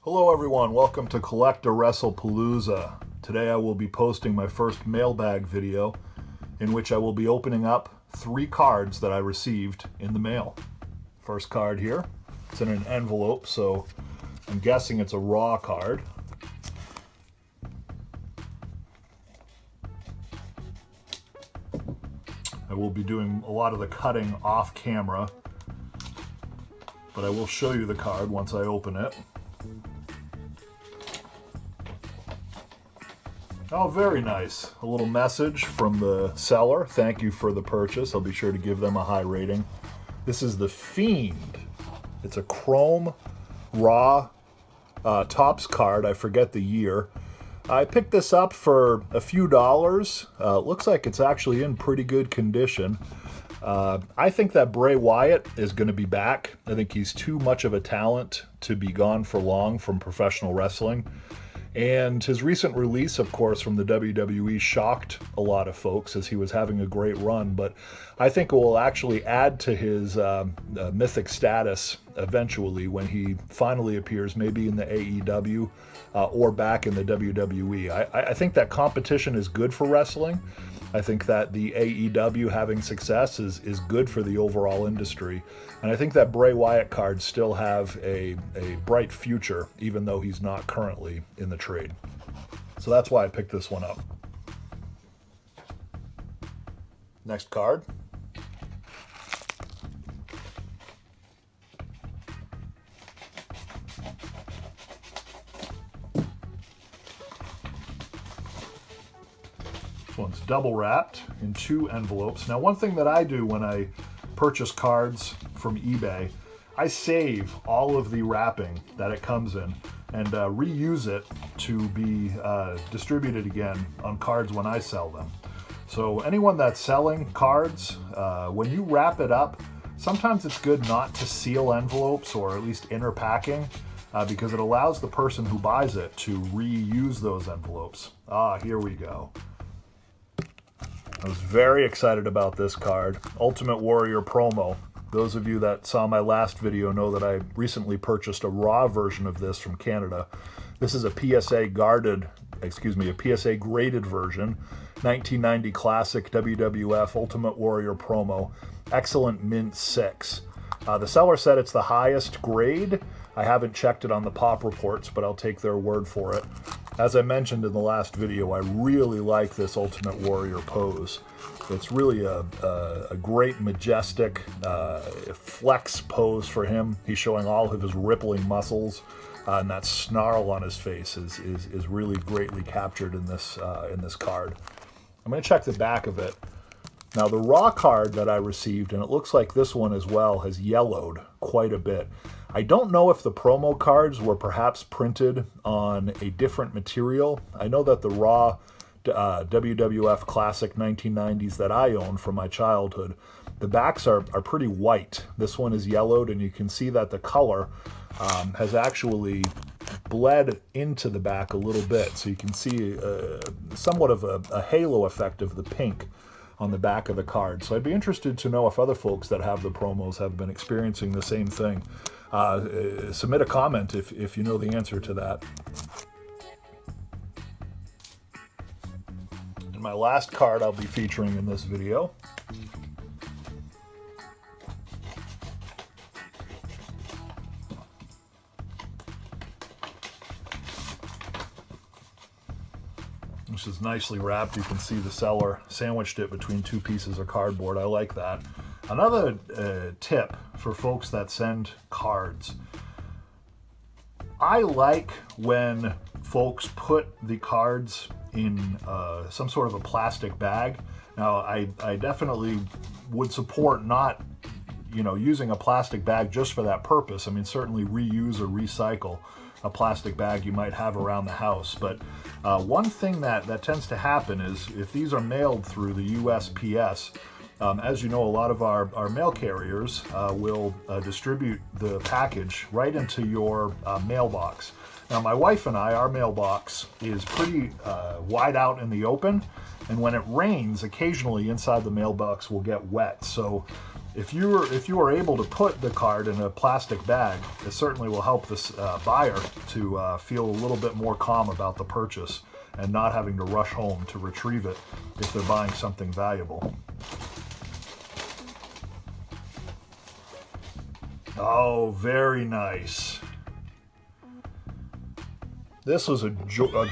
Hello everyone, welcome to CollectAWrestlePalooza. Today I will be posting my first mailbag video in which I will be opening up 3 cards that I received in the mail. First card here, it's in an envelope, so I'm guessing it's a raw card. I will be doing a lot of the cutting off camera, but I will show you the card once I open it. Oh, very nice. A little message from the seller. Thank you for the purchase. I'll be sure to give them a high rating. This is the Fiend. It's a chrome raw Topps card. I forget the year. I picked this up for a few dollars. Looks like it's actually in pretty good condition. I think that Bray Wyatt is going to be back. I think he's too much of a talent to be gone for long from professional wrestling. And his recent release, of course, from the WWE shocked a lot of folks as he was having a great run. But I think it will actually add to his mythic status eventually when he finally appears, maybe in the AEW or back in the WWE. I think that competition is good for wrestling. I think that the AEW having success is good for the overall industry. And I think that Bray Wyatt cards still have a bright future, even though he's not currently in the trade. So that's why I picked this one up. Next card. This one's double wrapped in 2 envelopes. Now, one thing that I do when I purchase cards from eBay, I save all of the wrapping that it comes in and reuse it to be distributed again on cards when I sell them. So anyone that's selling cards, when you wrap it up, sometimes it's good not to seal envelopes or at least inner packing because it allows the person who buys it to reuse those envelopes. Ah, here we go. I was very excited about this card, Ultimate Warrior promo. Those of you that saw my last video know that I recently purchased a raw version of this from Canada. This is a PSA graded version, 1990 classic WWF Ultimate Warrior promo, excellent mint 6. The seller said it's the highest grade. I haven't checked it on the pop reports, but I'll take their word for it. As I mentioned in the last video, I really like this Ultimate Warrior pose. It's really a great, majestic flex pose for him. He's showing all of his rippling muscles, and that snarl on his face is really greatly captured in this card. I'm going to check the back of it. Now, the raw card that I received, and it looks like this one as well, has yellowed quite a bit. I don't know if the promo cards were perhaps printed on a different material. I know that the raw WWF Classic 1990s that I own from my childhood, the backs are pretty white. This one is yellowed, and you can see that the color has actually bled into the back a little bit. So you can see somewhat of a halo effect of the pink on the back of the card. So I'd be interested to know if other folks that have the promos have been experiencing the same thing. Submit a comment if you know the answer to that. And my last card I'll be featuring in this video. This is nicely wrapped. You can see the seller sandwiched it between 2 pieces of cardboard. I like that. Another tip for folks that send cards. I like when folks put the cards in some sort of a plastic bag. Now, I definitely would support not, using a plastic bag just for that purpose. I mean, certainly reuse or recycle a plastic bag you might have around the house. But one thing that tends to happen is if these are mailed through the USPS, as you know, a lot of our mail carriers will distribute the package right into your mailbox. Now, my wife and I, our mailbox is pretty wide out in the open, and when it rains, occasionally inside the mailbox will get wet. So if you are able to put the card in a plastic bag, it certainly will help this buyer to feel a little bit more calm about the purchase and not having to rush home to retrieve it if they're buying something valuable. Oh, very nice. This was a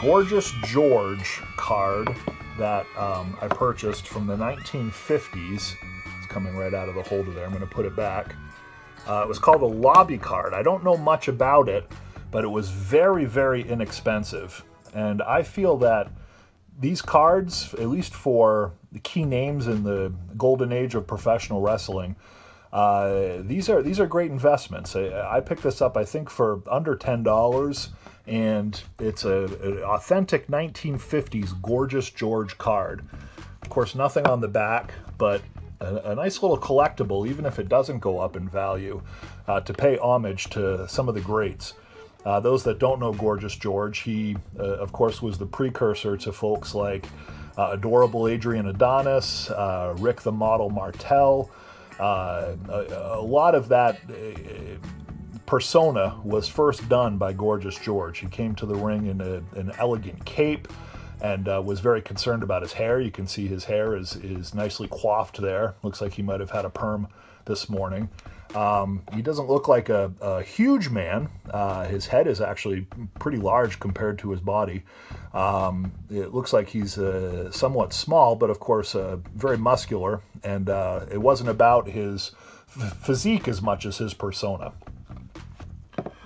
gorgeous George card that I purchased from the 1950s. It's coming right out of the holder there. I'm going to put it back. It was called a lobby card. I don't know much about it, but it was very, very inexpensive. And I feel that these cards, at least for the key names in the golden age of professional wrestling, these are great investments. I picked this up, I think, for under $10, and it's an authentic 1950s gorgeous George card. Of course, nothing on the back, but a nice little collectible, even if it doesn't go up in value, to pay homage to some of the greats. Those that don't know Gorgeous George, he, of course, was the precursor to folks like Adorable Adrian Adonis, Rick the Model Martel. A lot of that persona was first done by Gorgeous George. He came to the ring in an elegant cape and was very concerned about his hair. You can see his hair is nicely coiffed there. Looks like he might have had a perm this morning. He doesn't look like a huge man. His head is actually pretty large compared to his body. It looks like he's somewhat small, but of course very muscular, and it wasn't about his physique as much as his persona.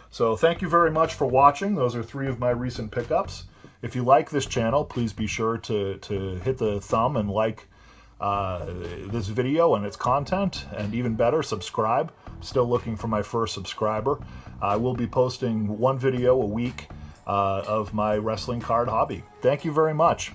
So thank you very much for watching. Those are 3 of my recent pickups. If you like this channel, please be sure to hit the thumb and like this video and its content, and even better, subscribe. I'm still looking for my first subscriber. I will be posting 1 video a week of my wrestling card hobby. Thank you very much.